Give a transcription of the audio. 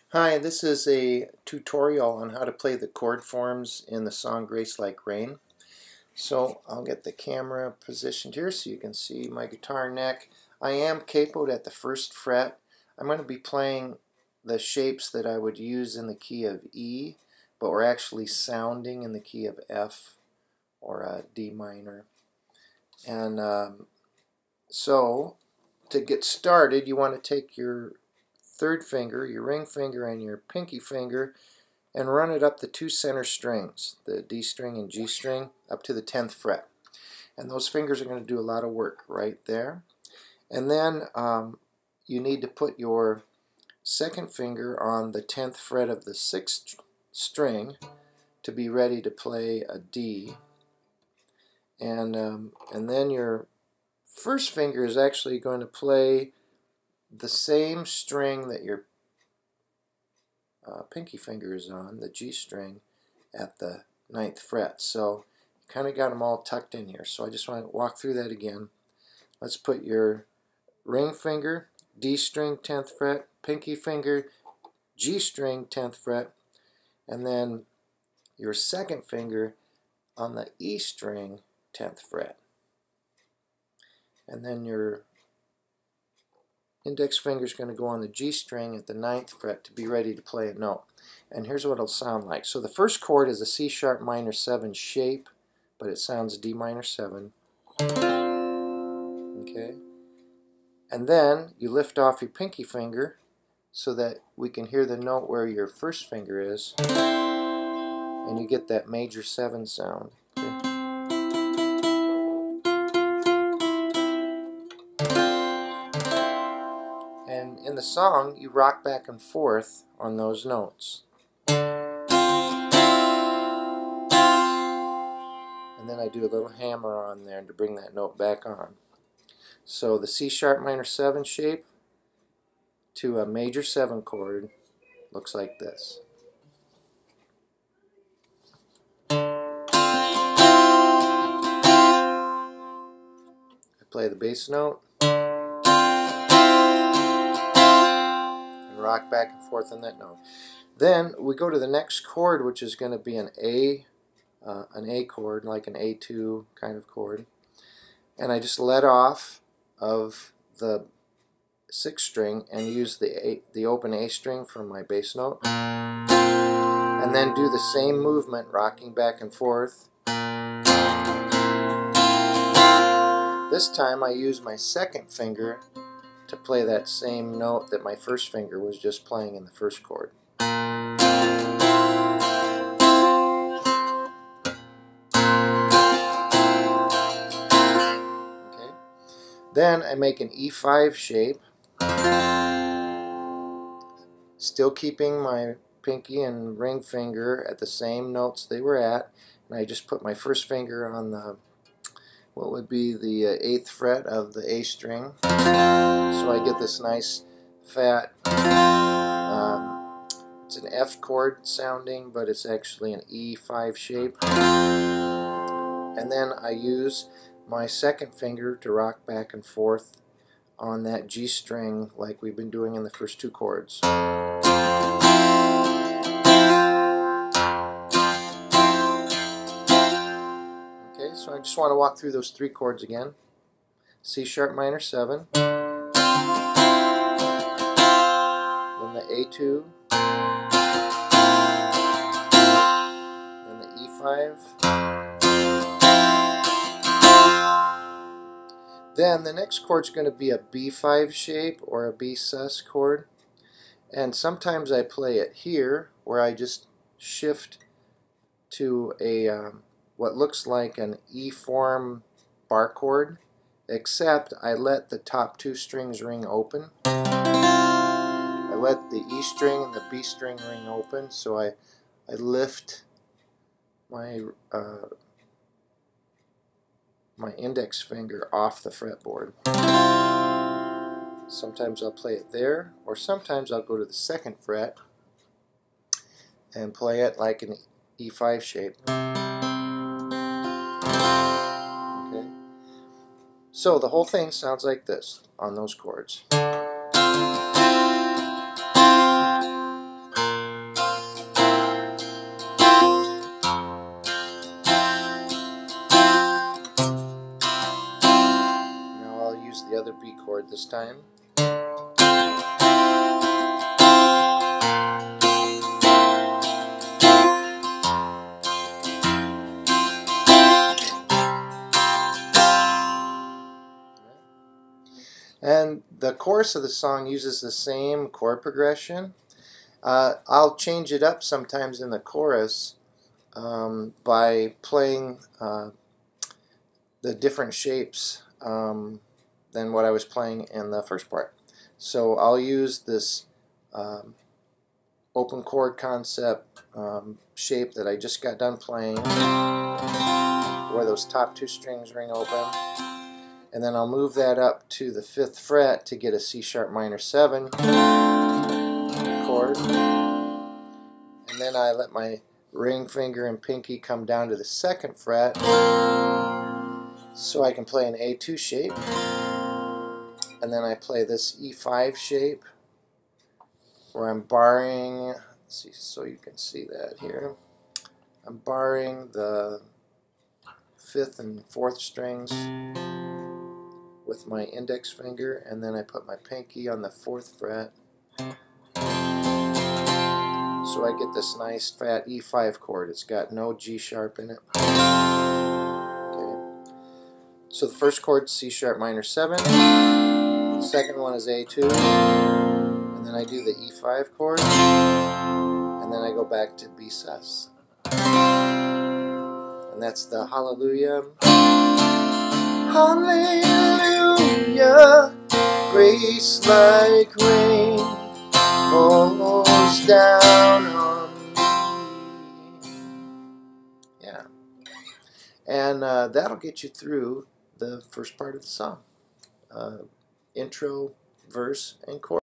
Hi, this is a tutorial on how to play the chord forms in the song Grace Like Rain. So I'll get the camera positioned here so you can see my guitar neck. I am capoed at the first fret. I'm going to be playing the shapes that I would use in the key of E, but we're actually sounding in the key of F or D minor. And so to get started, you want to take your third finger, your ring finger, and your pinky finger and run it up the two center strings, the D string and G string, up to the 10th fret. And those fingers are going to do a lot of work right there. And then you need to put your second finger on the 10th fret of the 6th string to be ready to play a D. And then your first finger is actually going to play the same string that your pinky finger is on, the G string, at the 9th fret. So you kind of got them all tucked in here. So I just want to walk through that again. Let's put your ring finger, D string, 10th fret, pinky finger, G string, 10th fret, and then your second finger on the E string, 10th fret. And then your index finger is going to go on the G string at the 9th fret to be ready to play a note. And here's what it'll sound like. So the first chord is a C sharp minor 7 shape, but it sounds D minor 7. Okay. And then you lift off your pinky finger so that we can hear the note where your first finger is, and you get that major 7 sound. Okay. And in the song, you rock back and forth on those notes. And then I do a little hammer on there to bring that note back on. So the C sharp minor 7 shape to a major 7 chord looks like this. I play the bass note and rock back and forth on that note. Then we go to the next chord, which is going to be an A chord, like an A2 kind of chord. And I just let off of the 6th string and use the open A string for my bass note. And then do the same movement, rocking back and forth. This time I use my second finger to play that same note that my first finger was just playing in the first chord. Okay. Then I make an E5 shape, still keeping my pinky and ring finger at the same notes they were at, and I just put my first finger on the what would be the 8th fret of the A string, so I get this nice fat, it's an F chord sounding, but it's actually an E5 shape. And then I use my second finger to rock back and forth on that G string like we've been doing in the first two chords. Okay, so I just want to walk through those three chords again. C sharp minor 7, then the A2, then the E5, then the next chord's going to be a B5 shape or a B sus chord, and sometimes I play it here where I just shift to a what looks like an E form bar chord, except I let the top two strings ring open. I let the E string and the B string ring open, so I lift my my index finger off the fretboard. Sometimes I'll play it there, or sometimes I'll go to the 2nd fret and play it like an E5 shape. Okay. So the whole thing sounds like this on those chords. B chord this time. And the chorus of the song uses the same chord progression. I'll change it up sometimes in the chorus by playing the different shapes than what I was playing in the first part. So I'll use this open chord concept shape that I just got done playing, where those top two strings ring open, and then I'll move that up to the 5th fret to get a C sharp minor 7 chord, and then I let my ring finger and pinky come down to the 2nd fret so I can play an A2 shape, and then I play this E5 shape where I'm barring, let's see, so you can see that here, I'm barring the 5th and 4th strings with my index finger, and then I put my pinky on the 4th fret, so I get this nice fat E5 chord. It's got no G sharp in it. Okay. So the first chord is C sharp minor 7, the second one is A2, and then I do the E5 chord, and then I go back to B sus. And that's the Hallelujah. Hallelujah, grace like rain falls down on me. Yeah. And that'll get you through the first part of the song. Intro, verse, and chorus.